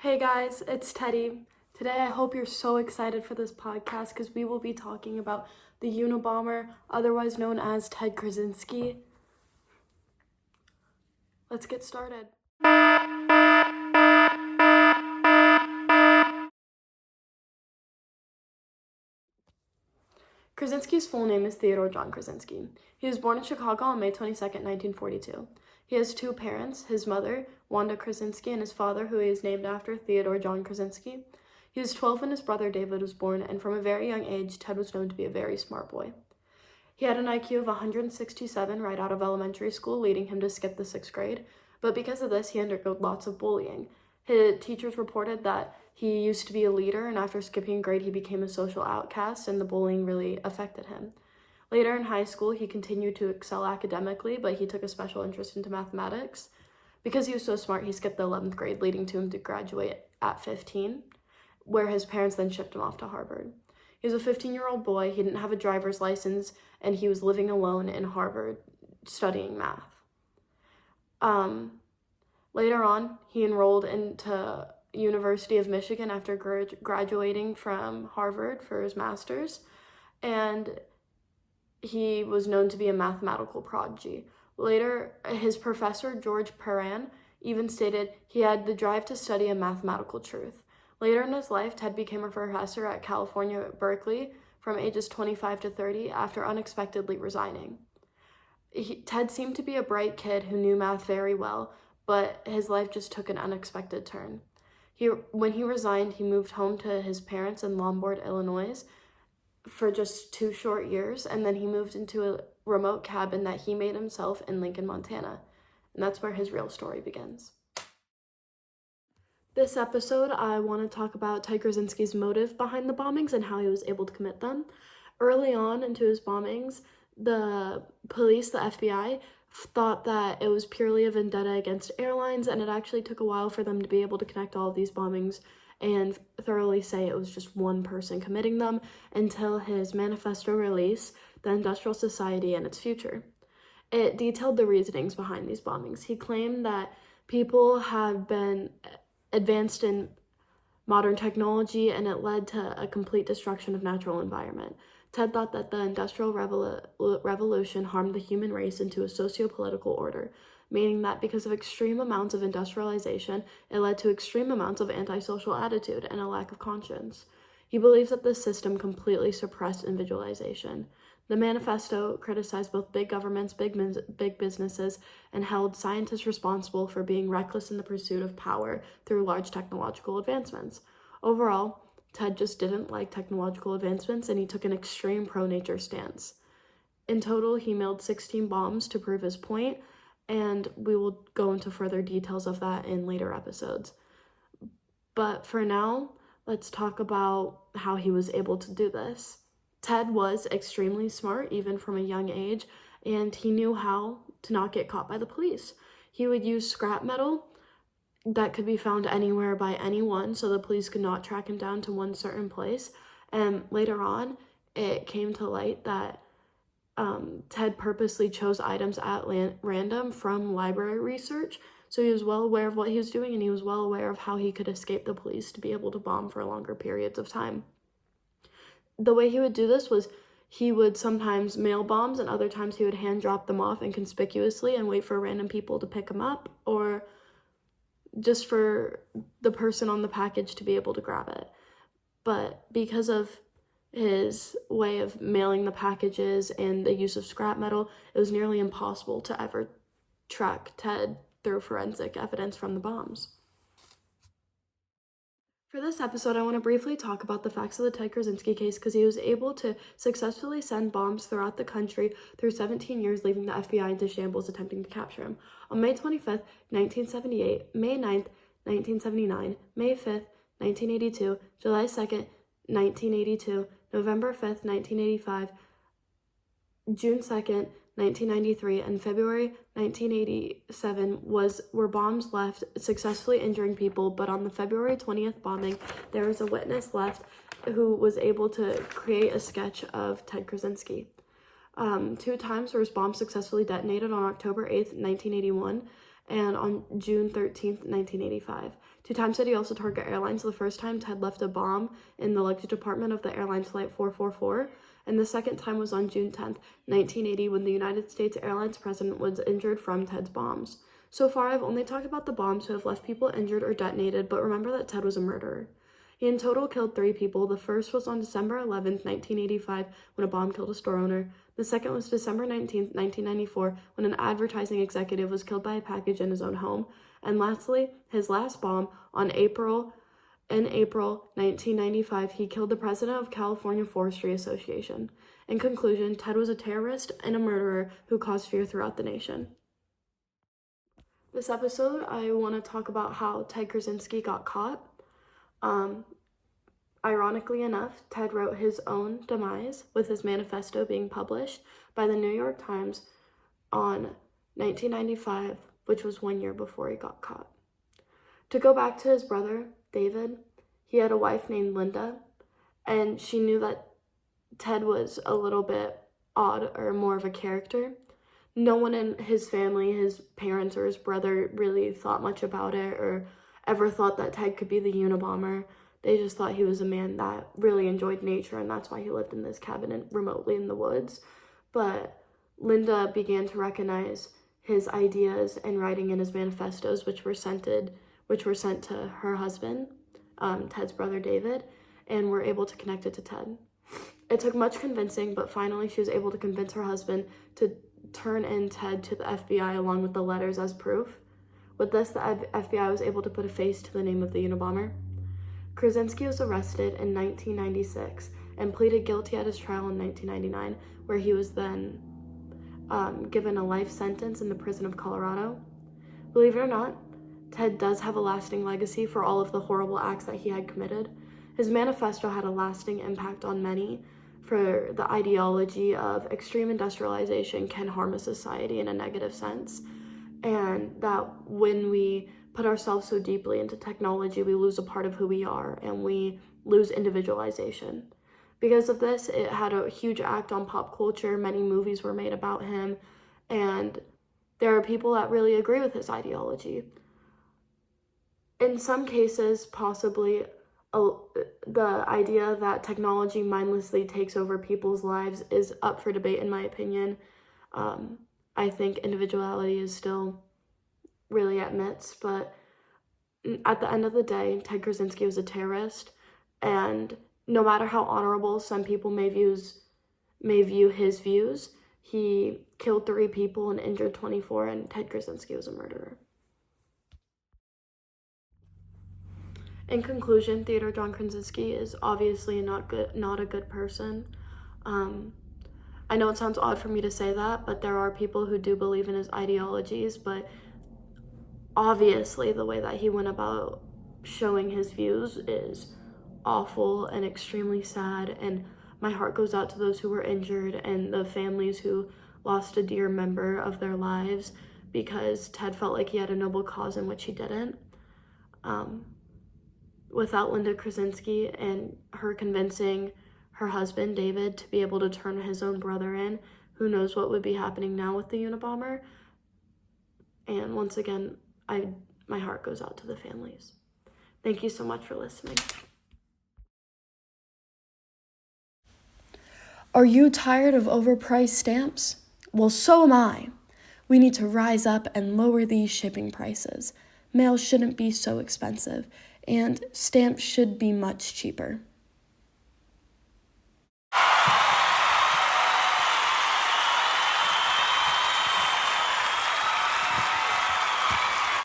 Hey guys, it's Teddy. Today I hope you're so excited for this podcast because we will be talking about the Unabomber, otherwise known as Ted Kaczynski. Let's get started. Krasinski's full name is Theodore John Kaczynski. He was born in Chicago on May 22nd, 1942. He has two parents, his mother, Wanda Krasinski, and his father, who he is named after, Theodore John Kaczynski. He was 12 when his brother David was born, and from a very young age, Ted was known to be a very smart boy. He had an IQ of 167 right out of elementary school, leading him to skip the 6th grade, but because of this, he underwent lots of bullying. His teachers reported that he used to be a leader, and after skipping a grade, he became a social outcast, and the bullying really affected him. Later in high school, he continued to excel academically, but he took a special interest into mathematics. Because he was so smart, he skipped the 11th grade, leading to him to graduate at 15, where his parents then shipped him off to Harvard. He was a 15-year-old boy, he didn't have a driver's license, and he was living alone in Harvard studying math. Later on, he enrolled into University of Michigan after graduating from Harvard for his master's, and he was known to be a mathematical prodigy. Later, his professor, George Perrin, even stated he had the drive to study a mathematical truth. Later in his life, Ted became a professor at California at Berkeley from ages 25 to 30 after unexpectedly resigning. Ted seemed to be a bright kid who knew math very well, but his life just took an unexpected turn. When he resigned, he moved home to his parents in Lombard, Illinois for just 2 short years, and then he moved into a remote cabin that he made himself in Lincoln, Montana. And that's where his real story begins. This episode, I want to talk about Ted Kaczynski's motive behind the bombings and how he was able to commit them. Early on into his bombings, the police, the FBI, thought that it was purely a vendetta against airlines, and it actually took a while for them to be able to connect all of these bombings and thoroughly say it was just one person committing them until his manifesto release, The Industrial Society and Its Future. It detailed the reasonings behind these bombings. He claimed that people had been advanced in modern technology and it led to a complete destruction of natural environment. Ted thought that the Industrial Revolution harmed the human race into a socio-political order, meaning that because of extreme amounts of industrialization, it led to extreme amounts of antisocial attitude and a lack of conscience. He believes that this system completely suppressed individualization. The manifesto criticized both big governments, big businesses, and held scientists responsible for being reckless in the pursuit of power through large technological advancements. Overall, Ted just didn't like technological advancements, and he took an extreme pro-nature stance. In total, he mailed 16 bombs to prove his point, and we will go into further details of that in later episodes. But for now, let's talk about how he was able to do this. Ted was extremely smart, even from a young age, and he knew how to not get caught by the police. He would use scrap metal that could be found anywhere by anyone, so the police could not track him down to one certain place. And later on, it came to light that Ted purposely chose items at random from library research, so he was well aware of what he was doing, and he was well aware of how he could escape the police to be able to bomb for longer periods of time. The way he would do this was he would sometimes mail bombs, and other times he would hand drop them off inconspicuously and wait for random people to pick them up, or just for the person on the package to be able to grab it. But because of his way of mailing the packages and the use of scrap metal, it was nearly impossible to ever track Ted through forensic evidence from the bombs. For this episode, I want to briefly talk about the facts of the Ted Kaczynski case because he was able to successfully send bombs throughout the country through 17 years, leaving the FBI into shambles attempting to capture him. On May 25th, 1978, May 9th, 1979, May 5th, 1982, July 2nd, 1982, November 5th, 1985, June 2nd, 1993, and February 1987 were bombs left, successfully injuring people, but on the February 20th bombing, there was a witness left who was able to create a sketch of Ted Kaczynski. 2 times were his bombs successfully detonated on October 8th, 1981, and on June 13th, 1985. 2 times did he also target airlines. The first time, Ted left a bomb in the luggage department of the airline's Flight 444, and the second time was on June 10th, 1980, when the United States Airlines president was injured from Ted's bombs. So far, I've only talked about the bombs who have left people injured or detonated, but remember that Ted was a murderer. He in total killed 3 people. The first was on December 11th, 1985, when a bomb killed a store owner. The second was December 19th, 1994, when an advertising executive was killed by a package in his own home. And lastly, his last bomb in April 1995, he killed the president of California Forestry Association. In conclusion, Ted was a terrorist and a murderer who caused fear throughout the nation. This episode, I want to talk about how Ted Kaczynski got caught. Ironically enough, Ted wrote his own demise with his manifesto being published by the New York Times on 1995, which was 1 year before he got caught. To go back to his brother, David, he had a wife named Linda, and she knew that Ted was a little bit odd or more of a character. No one in his family, his parents or his brother, really thought much about it or ever thought that Ted could be the Unabomber. They just thought he was a man that really enjoyed nature, and that's why he lived in this cabin remotely in the woods. But Linda began to recognize his ideas and writing in his manifestos, which were sent to her husband, Ted's brother David, and were able to connect it to Ted. It took much convincing, but finally she was able to convince her husband to turn in Ted to the FBI along with the letters as proof. With this, the FBI was able to put a face to the name of the Unabomber. Kaczynski was arrested in 1996 and pleaded guilty at his trial in 1999, where he was then given a life sentence in the prison of Colorado. Believe it or not, Ted does have a lasting legacy for all of the horrible acts that he had committed. His manifesto had a lasting impact on many, for the ideology of extreme industrialization can harm a society in a negative sense, and that when we put ourselves so deeply into technology, we lose a part of who we are and we lose individualization. Because of this, it had a huge act on pop culture. Many movies were made about him, and there are people that really agree with his ideology. In some cases, possibly the idea that technology mindlessly takes over people's lives is up for debate, in my opinion. I think individuality is still really at midst, but at the end of the day, Ted Kaczynski was a terrorist, and no matter how honorable some people may view his views, he killed 3 people and injured 24, and Ted Kaczynski was a murderer. In conclusion, Theodore John Kaczynski is obviously not a good person. I know it sounds odd for me to say that, but there are people who do believe in his ideologies, but obviously the way that he went about showing his views is awful and extremely sad, and my heart goes out to those who were injured and the families who lost a dear member of their lives because Ted felt like he had a noble cause in which he didn't. Without Linda Kaczynski and her convincing her husband, David, to be able to turn his own brother in, who knows what would be happening now with the Unabomber. And once again, my heart goes out to the families. Thank you so much for listening. Are you tired of overpriced stamps? Well, so am I. We need to rise up and lower these shipping prices. Mail shouldn't be so expensive, and stamps should be much cheaper.